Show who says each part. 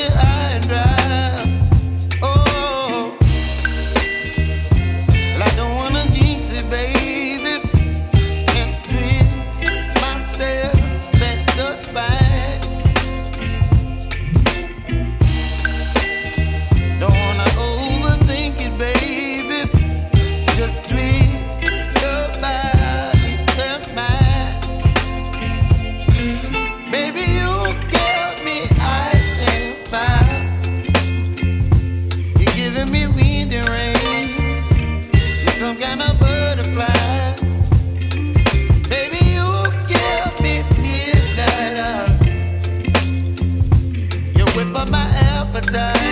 Speaker 1: high and dry. Oh, well, I don't wanna jinx it, baby, and twist myself at the spine. Don't wanna overthink it, baby. It's just twist your body and mine. Baby, you give me ice and fire. You're giving me wind and rain. You're some kind of butterfly. Baby, you give me midnight. You whip up my appetite.